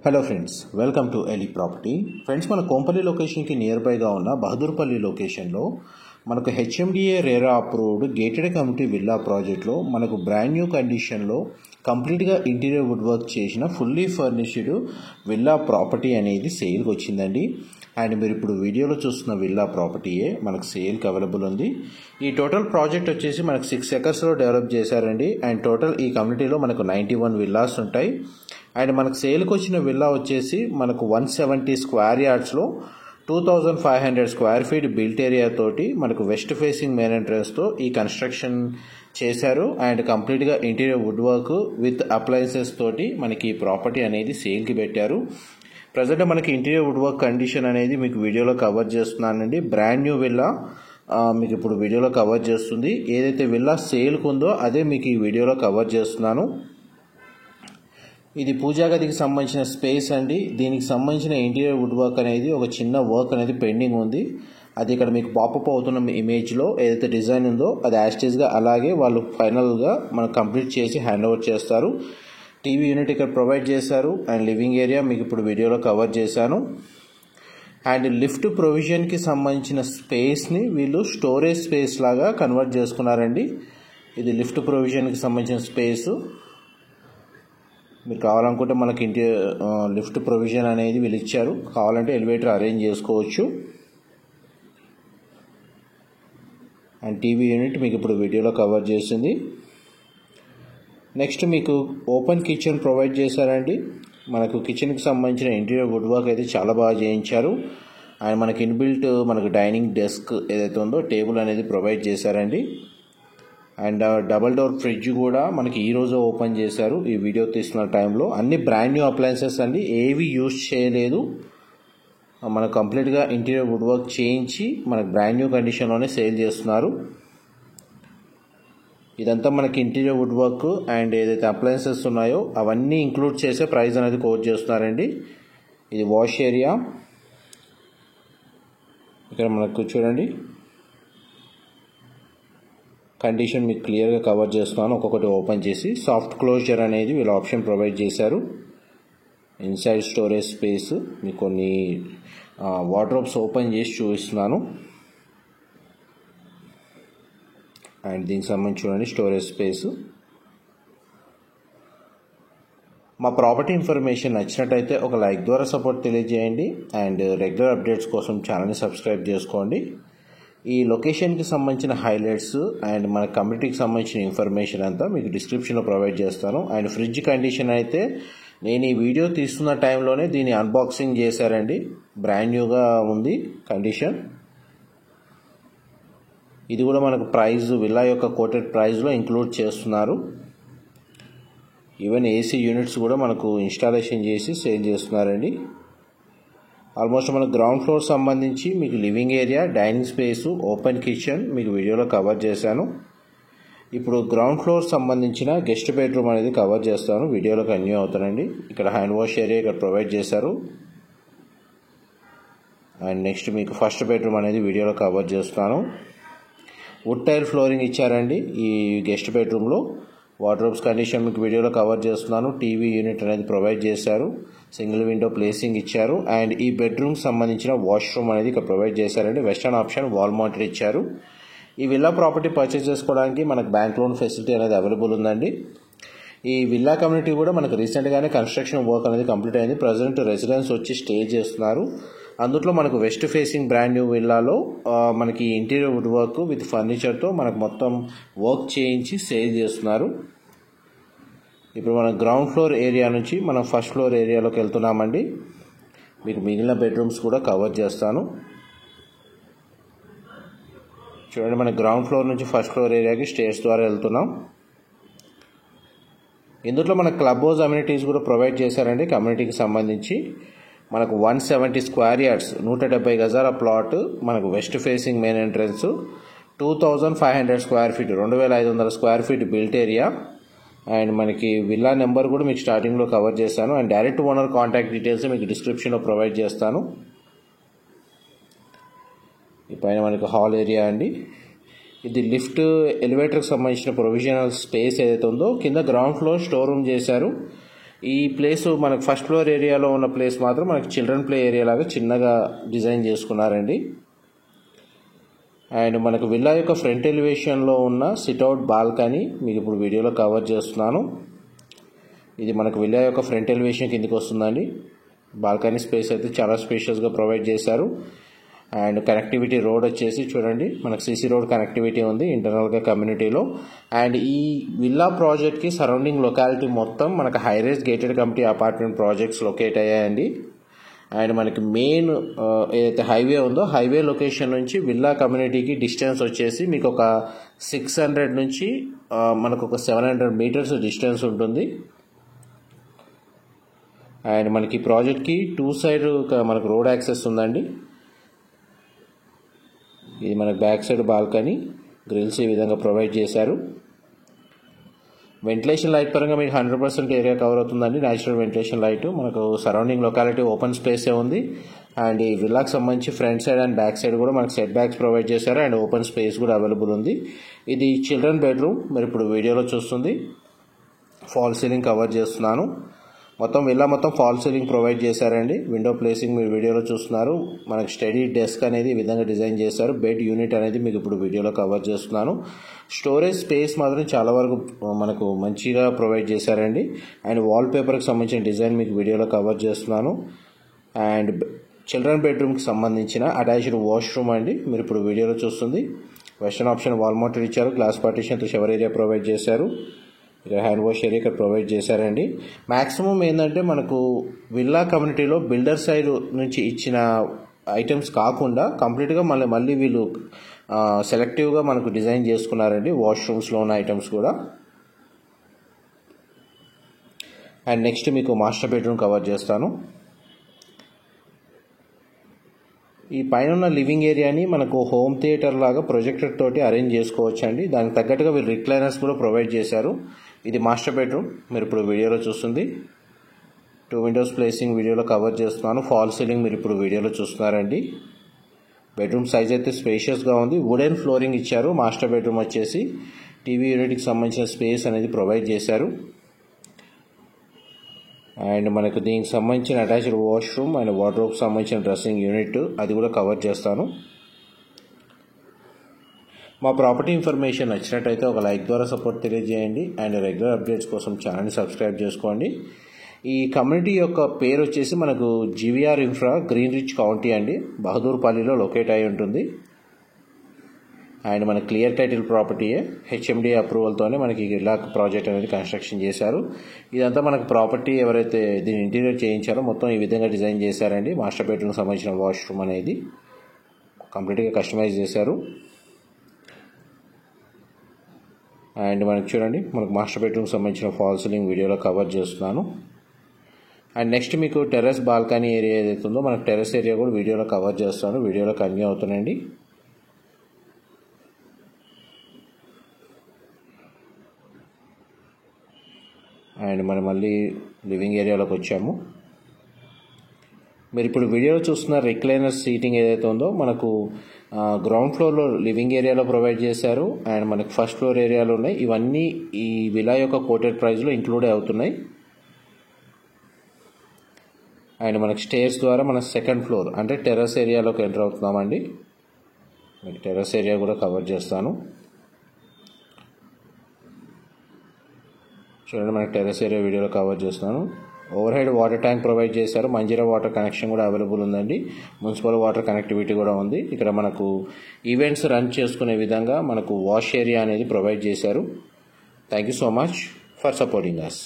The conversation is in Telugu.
Hello friends, welcome to Eli property. Friends, మన కోంపల్లి లొకేషన్కి నియర్ బైగా ఉన్న బహదూర్పల్లి లొకేషన్లో మనకు HMDA RERA approved gated community villa ప్రాజెక్ట్లో మనకు బ్రాండ్ న్యూ కండిషన్లో కంప్లీట్గా ఇంటీరియర్ వుడ్ వర్క్ చేసిన ఫుల్లీ ఫర్నిష్డ్ విల్లా ప్రాపర్టీ అనేది సేల్కి వచ్చిందండి. అండ్ మీరు ఇప్పుడు వీడియోలో చూస్తున్న విల్లా ప్రాపర్టీయే మనకు సేల్కి అవైలబుల్ ఉంది. ఈ టోటల్ ప్రాజెక్ట్ వచ్చేసి మనకు 6 ఎకర్స్లో డెవలప్ చేశారండి. అండ్ టోటల్ ఈ కమ్యూనిటీలో మనకు 91 విల్లాస్ ఉంటాయి. అండ్ మనకు సేల్కి వచ్చిన విల్లా వచ్చేసి మనకు 170 స్క్వేర్ యార్డ్స్లో 2500 స్క్వేర్ ఫీట్ బిల్ట్ ఏరియా తోటి మనకు వెస్ట్ ఫేసింగ్ మెయిన్ ఎంట్రన్స్తో ఈ కన్స్ట్రక్షన్ చేశారు. అండ్ కంప్లీట్గా interior wood work with appliances తోటి మనకి ఈ ప్రాపర్టీ అనేది సేల్కి పెట్టారు. ప్రజెంట్ మనకి ఇంటీరియర్ వుడ్ వర్క్ కండిషన్ అనేది మీకు వీడియోలో కవర్ చేస్తున్నానండి. బ్రాండ్ న్యూ విల్లా మీకు ఇప్పుడు వీడియోలో కవర్ చేస్తుంది. ఏదైతే విల్లా సేల్కి ఉందో అదే మీకు ఈ వీడియోలో కవర్ చేస్తున్నాను. ఇది పూజా గదికి సంబంధించిన స్పేస్ అండి. దీనికి సంబంధించిన ఇంటీరియర్ వుడ్ వర్క్ అనేది ఒక చిన్న వర్క్ అనేది పెండింగ్ ఉంది. అది ఇక్కడ మీకు పాపప్ అవుతున్న ఇమేజ్లో ఏదైతే డిజైన్ ఉందో అది యాస్టేజ్గా అలాగే వాళ్ళు ఫైనల్గా మనకు కంప్లీట్ చేసి హ్యాండ్ ఓవర్ చేస్తారు. టీవీ యూనిట్ ఇక్కడ ప్రొవైడ్ చేశారు. అండ్ లివింగ్ ఏరియా మీకు ఇప్పుడు వీడియోలో కవర్ చేశాను. అండ్ లిఫ్ట్ ప్రొవిజన్కి సంబంధించిన స్పేస్ని వీళ్ళు స్టోరేజ్ స్పేస్ లాగా కన్వర్ట్ చేసుకున్నారండి. ఇది లిఫ్ట్ ప్రొవిజన్కి సంబంధించిన స్పేసు. మీరు కావాలనుకుంటే మనకి లిఫ్ట్ ప్రొవిజన్ అనేది వీళ్ళు ఇచ్చారు. కావాలంటే ఎలివేటర్ అరేంజ్ చేసుకోవచ్చు. అండ్ టీవీ యూనిట్ మీకు ఇప్పుడు వీడియోలో కవర్ చేసింది. నెక్స్ట్ మీకు ఓపెన్ కిచెన్ ప్రొవైడ్ చేశారండి. మనకు కిచెన్కి సంబంధించిన ఇంటీరియర్ వుడ్ వర్క్ అయితే చాలా బాగా చేయించారు. అండ్ మనకి ఇన్బిల్ట్ మనకు డైనింగ్ డెస్క్ ఏదైతే ఉందో టేబుల్ అనేది ప్రొవైడ్ చేశారండి. అండ్ డబల్ డోర్ ఫ్రిడ్జ్ కూడా మనకి ఈరోజు ఓపెన్ చేశారు. ఈ వీడియో తీస్తున్న టైంలో అన్ని బ్రాండ్ న్యూ అప్లయన్సెస్ అండి, ఏవి యూజ్ చేయలేదు. మనకు కంప్లీట్గా ఇంటీరియర్ వుడ్ వర్క్ చేయించి మనకు బ్రాండ్ న్యూ కండిషన్లోనే సేల్ చేస్తున్నారు. ఇదంతా మనకి ఇంటీరియర్ వుడ్ వర్క్ అండ్ ఏదైతే అప్లయన్సెస్ ఉన్నాయో అవన్నీ ఇంక్లూడ్ చేసే ప్రైస్ అనేది కోట్ చేస్తున్నారండి. ఇది వాష్ ఏరియా. ఇక్కడ మనకు చూడండి కండిషన్ మీకు క్లియర్గా కవర్ చేస్తున్నాను. ఒక్కొక్కటి ఓపెన్ చేసి సాఫ్ట్ క్లోజర్ అనేది వీళ్ళు ఆప్షన్ ప్రొవైడ్ చేశారు. ఇన్సైడ్ స్టోరేజ్ స్పేస్ మీకు కొన్ని వార్డ్రోబ్స్ ఓపెన్ చేసి చూపిస్తున్నాను. అండ్ దీనికి సంబంధించి చూడండి స్టోరేజ్ స్పేస్. మా ప్రాపర్టీ ఇన్ఫర్మేషన్ నచ్చినట్టయితే ఒక లైక్ ద్వారా సపోర్ట్ తెలియజేయండి. అండ్ రెగ్యులర్ అప్డేట్స్ కోసం ఛానల్ని సబ్స్క్రైబ్ చేసుకోండి. ఈ లొకేషన్కి సంబంధించిన హైలైట్స్ అండ్ మన కమ్యూనిటీకి సంబంధించిన ఇన్ఫర్మేషన్ అంతా మీకు డిస్క్రిప్షన్లో ప్రొవైడ్ చేస్తాను. అండ్ ఫ్రిడ్జ్ కండిషన్ అయితే నేను ఈ వీడియో తీస్తున్న టైంలోనే దీన్ని అన్బాక్సింగ్ చేశారండి. బ్రాండ్ న్యూగా ఉంది కండిషన్. ఇది కూడా మనకు ప్రైస్ విల్లా యొక్క కోటెడ్ ప్రైస్లో ఇంక్లూడ్ చేస్తున్నారు. ఈవెన్ ఏసీ యూనిట్స్ కూడా మనకు ఇన్స్టాలేషన్ చేసి సేల్ చేస్తున్నారండి. ఆల్మోస్ట్ మనకు గ్రౌండ్ ఫ్లోర్ సంబంధించి మీకు living area, dining space, open kitchen మీకు వీడియోలో కవర్ చేశాను. ఇప్పుడు గ్రౌండ్ ఫ్లోర్ సంబంధించిన గెస్ట్ బెడ్రూమ్ అనేది కవర్ చేస్తాను. వీడియోలో కంటిన్యూ అవుతానండి. ఇక్కడ హ్యాండ్ వాష్ ఏరియా ఇక్కడ ప్రొవైడ్ చేశారు. అండ్ నెక్స్ట్ మీకు ఫస్ట్ బెడ్రూమ్ అనేది వీడియోలో కవర్ చేస్తాను. వుడ్ టైల్ ఫ్లోరింగ్ ఇచ్చారండి ఈ గెస్ట్ బెడ్రూమ్లో. వార్డ్రోబ్స్ కండిషన్ మీకు వీడియోలో కవర్ చేస్తున్నాను. టీవీ యూనిట్ అనేది ప్రొవైడ్ చేశారు. సింగిల్ విండో ప్లేసింగ్ ఇచ్చారు. అండ్ ఈ బెడ్రూమ్ సంబంధించిన వాష్రూమ్ అనేది ఇక్కడ ప్రొవైడ్ చేశారండి. వెస్టర్న్ ఆప్షన్ వాల్ మౌంటెడ్ ఇచ్చారు. ఈ విల్లా ప్రాపర్టీ పర్చేస్ చేసుకోవడానికి మనకు బ్యాంక్ లోన్ ఫెసిలిటీ అనేది అవైలబుల్ ఉందండి. ఈ విల్లా కమ్యూనిటీ కూడా మనకు రీసెంట్గానే కన్స్ట్రక్షన్ వర్క్ అనేది కంప్లీట్ అయింది. ప్రజెంట్ రెసిడెన్స్ వచ్చి స్టే చేస్తున్నారు. అందులో మనకు వెస్ట్ ఫేసింగ్ బ్రాండ్ న్యూ విల్లాలో మనకి ఇంటీరియర్ వుడ్ వర్క్ విత్ ఫర్నిచర్తో మనకు మొత్తం వర్క్ చేయించి సేల్ చేస్తున్నారు. ఇప్పుడు మనం గ్రౌండ్ ఫ్లోర్ ఏరియా నుంచి మనం ఫస్ట్ ఫ్లోర్ ఏరియాలోకి వెళ్తున్నామండి. మీకు మిగిలిన బెడ్రూమ్స్ కూడా కవర్ చేస్తాను. చూడండి, మన గ్రౌండ్ ఫ్లోర్ నుంచి ఫస్ట్ ఫ్లోర్ ఏరియాకి స్టేర్స్ ద్వారా వెళ్తున్నాం. ఇందులో మన క్లబ్ హౌస్ అమ్యూనిటీస్ కూడా ప్రొవైడ్ చేశారండి. కమ్యూనిటీకి సంబంధించి మనకు 170 స్క్వేర్ యార్డ్స్ 170 గజాల ప్లాట్ మనకు west facing main entrance, 2500 square feet 2500 square feet built area. And మనకి విల్లా నెంబర్ కూడా మీకు స్టార్టింగ్లో కవర్ చేస్తాను. And direct owner contact details మీకు డిస్క్రిప్షన్లో ప్రొవైడ్ చేస్తాను. ఈ పైన మనకి హాల్ ఏరియా అండి. ఇది లిఫ్ట్ ఎలివేటర్కి సంబంధించిన ప్రొవిజనల్ స్పేస్ ఏదైతే ఉందో కింద గ్రౌండ్ ఫ్లోర్ స్టోర్ రూమ్ చేశారు. ఈ ప్లేస్ మనకు ఫస్ట్ ఫ్లోర్ ఏరియాలో ఉన్న ప్లేస్ మాత్రం మనకు చిల్డ్రన్ ప్లే ఏరియా లాగా చిన్నగా డిజైన్ చేసుకున్నారండి. అండ్ మనకు విల్లా యొక్క ఫ్రంట్ ఎలివేషన్లో ఉన్న సిట్అవుట్ బాల్కనీ మీకు ఇప్పుడు వీడియోలో కవర్ చేస్తున్నాను. ఇది మనకు విల్లా యొక్క ఫ్రంట్ ఎలివేషన్ కిందకి వస్తుందండి. బాల్కనీ స్పేస్ అయితే చాలా స్పేషియస్గా ప్రొవైడ్ చేశారు. అండ్ కనెక్టివిటీ రోడ్ వచ్చేసి చూడండి, మనకు సీసీ రోడ్ కనెక్టివిటీ ఉంది ఇంటర్నల్గా కమ్యూనిటీలో. అండ్ ఈ విల్లా ప్రాజెక్ట్కి సరౌండింగ్ లొకాలిటీ మొత్తం మనకు high rise gated community apartment projects locate అయ్యాయండి. అండ్ మనకి మెయిన్ ఏదైతే హైవే ఉందో హైవే లొకేషన్ నుంచి విల్లా కమ్యూనిటీకి డిస్టెన్స్ వచ్చేసి మీకు ఒక 600 నుంచి మనకు ఒక 700 మీటర్స్ డిస్టెన్స్ ఉంటుంది. అండ్ మనకి ప్రాజెక్ట్కి 2 సైడ్ మనకు రోడ్ యాక్సెస్ ఉందండి. ఇది మనకు బ్యాక్ సైడ్ బాల్కనీ, గ్రిల్స్ ఈ విధంగా ప్రొవైడ్ చేశారు. వెంటిలేషన్ లైట్ పరంగా మీకు 100% ఏరియా కవర్ అవుతుందండి. న్యాచురల్ వెంటిలేషన్ లైట్ మనకు సరౌండింగ్ లొకాలిటీ ఓపెన్ స్పేసే ఉంది. అండ్ ఈ విల్లాకి సంబంధించి front side and back side కూడా మనకు సెట్ బ్యాక్స్ ప్రొవైడ్ చేశారు. అండ్ ఓపెన్ స్పేస్ కూడా అవైలబుల్ ఉంది. ఇది చిల్డ్రన్ బెడ్రూమ్ మీరు ఇప్పుడు వీడియోలో చూస్తుంది. ఫాల్ సీలింగ్ కవర్ చేస్తున్నాను. మొత్తం విల్లా మొత్తం ఫాల్ సీలింగ్ ప్రొవైడ్ చేశారండి. విండో ప్లేసింగ్ మీరు వీడియోలో చూస్తున్నారు. మనకు స్టడీ డెస్క్ అనేది ఈ విధంగా డిజైన్ చేశారు. బెడ్ యూనిట్ అనేది మీకు ఇప్పుడు వీడియోలో కవర్ చేస్తున్నాను. స్టోరేజ్ స్పేస్ మాత్రం చాలా వరకు మనకు మంచిగా ప్రొవైడ్ చేశారండి. అండ్ వాల్ పేపర్కి సంబంధించిన డిజైన్ మీకు వీడియోలో కవర్ చేస్తున్నాను. అండ్ చిల్డ్రన్ బెడ్రూమ్కి సంబంధించిన అటాచ్డ్ వాష్రూమ్ అండి మీరు ఇప్పుడు వీడియోలో చూస్తుంది. వెస్టర్న్ ఆప్షన్ వాల్ మౌంటెడ్ ఇచ్చారు. గ్లాస్ పార్టీషన్తో షవర్ ఏరియా ప్రొవైడ్ చేశారు. ఇక్కడ హ్యాండ్ వాష్ ఏరియా ఇక్కడ ప్రొవైడ్ చేశారండి. మ్యాక్సిమం ఏంటంటే మనకు విల్లా కమ్యూనిటీలో బిల్డర్ సైడ్ నుంచి ఇచ్చిన ఐటమ్స్ కాకుండా కంప్లీట్గా మళ్ళీ వీళ్ళు సెలెక్టివ్గా మనకు డిజైన్ చేసుకున్నారండి వాష్రూమ్స్లో ఉన్న ఐటమ్స్ కూడా. అండ్ నెక్స్ట్ మీకు మాస్టర్ బెడ్రూమ్ కవర్ చేస్తాను. ఈ పైన ఉన్న లివింగ్ ఏరియాని మనకు హోమ్ థియేటర్ లాగా ప్రొజెక్టర్ తోటి అరేంజ్ చేసుకోవచ్చు అండి. దానికి తగ్గట్టుగా వీళ్ళు రిక్లైనర్స్ కూడా ప్రొవైడ్ చేశారు. ఇది మాస్టర్ బెడ్రూమ్ మీరు ఇప్పుడు వీడియోలో చూస్తుంది. 2 విండోస్ ప్లేసింగ్ వీడియోలో కవర్ చేస్తున్నాను. ఫాల్ సీలింగ్ మీరు ఇప్పుడు వీడియోలో చూస్తున్నారండి. బెడ్రూమ్ సైజ్ అయితే స్పేషియస్గా ఉంది. వుడెన్ ఫ్లోరింగ్ ఇచ్చారు. మాస్టర్ బెడ్రూమ్ వచ్చేసి టీవీ యూనిట్కి సంబంధించిన స్పేస్ అనేది ప్రొవైడ్ చేశారు. అండ్ మనకు దీనికి సంబంధించిన అటాచ్డ్ వాష్రూమ్ అండ్ వార్డ్రోబ్కి సంబంధించిన డ్రెస్సింగ్ యూనిట్ అది కూడా కవర్ చేస్తాను. మా ప్రాపర్టీ ఇన్ఫర్మేషన్ నచ్చినట్టయితే ఒక లైక్ ద్వారా సపోర్ట్ తెలియజేయండి. అండ్ రెగ్యులర్ అప్డేట్స్ కోసం ఛానల్ని సబ్స్క్రైబ్ చేసుకోండి. ఈ కమ్యూనిటీ యొక్క పేరు వచ్చేసి మనకు GVR infra green rich county అండి, బహదూర్పల్లిలో లొకేట్ అయి ఉంటుంది. అండ్ మన క్లియర్ టైటిల్ ప్రాపర్టీయే, హెచ్ఎండి అప్రూవల్తోనే మనకి ఇలా ప్రాజెక్ట్ అనేది కన్స్ట్రక్షన్ చేశారు. ఇదంతా మనకు ప్రాపర్టీ ఎవరైతే దీని ఇంటీరియర్ చేయించారో మొత్తం ఈ విధంగా డిజైన్ చేశారండి. మాస్టర్ బెడ్రూమ్కి సంబంధించిన వాష్రూమ్ అనేది కంప్లీట్గా కస్టమైజ్ చేశారు. అండ్ మనకి చూడండి మనకు మాస్టర్ బెడ్రూమ్కి సంబంధించిన ఫాల్ సీలింగ్ వీడియోలో కవర్ చేస్తున్నాను. అండ్ నెక్స్ట్ మీకు టెర్రస్ బాల్కనీ ఏరియా ఏదైతే ఉందో మనకు టెర్రస్ ఏరియా కూడా వీడియోలో కవర్ చేస్తాను. వీడియోలో కన్వే అవుతుందండి. అండ్ మనం మళ్ళీ లివింగ్ ఏరియాలోకి వచ్చాము. మీరు ఇప్పుడు వీడియోలో చూస్తున్న రిక్లైనర్ సీటింగ్ ఏదైతే ఉందో మనకు గ్రౌండ్ ఫ్లోర్లో లివింగ్ ఏరియాలో ప్రొవైడ్ చేశారు. అండ్ మనకు ఫస్ట్ ఫ్లోర్ ఏరియాలో ఉన్నాయి. ఇవన్నీ ఈ విలా యొక్క కోటెడ్ ప్రైస్లో ఇంక్లూడ్ అవుతున్నాయి. అండ్ మనకు స్టేర్స్ ద్వారా మన సెకండ్ ఫ్లోర్ అంటే టెర్రస్ ఏరియాలోకి ఎంటర్ అవుతున్నామండి. మీకు టెర్రస్ ఏరియా కూడా కవర్ చేస్తాను. చూడండి మనకు టెర్రస్ ఏరియా వీడియోలో కవర్ చేస్తున్నాను. Over head water tank provide చేశారు. మంజీరా వాటర్ కనెక్షన్ కూడా అవైలబుల్ ఉందండి. మున్సిపల్ వాటర్ కనెక్టివిటీ కూడా ఉంది. ఇక్కడ మనకు ఈవెంట్స్ రన్ చేసుకునే విధంగా మనకు వాష్ ఏరియా అనేది ప్రొవైడ్ చేశారు. Thank you so much for supporting us.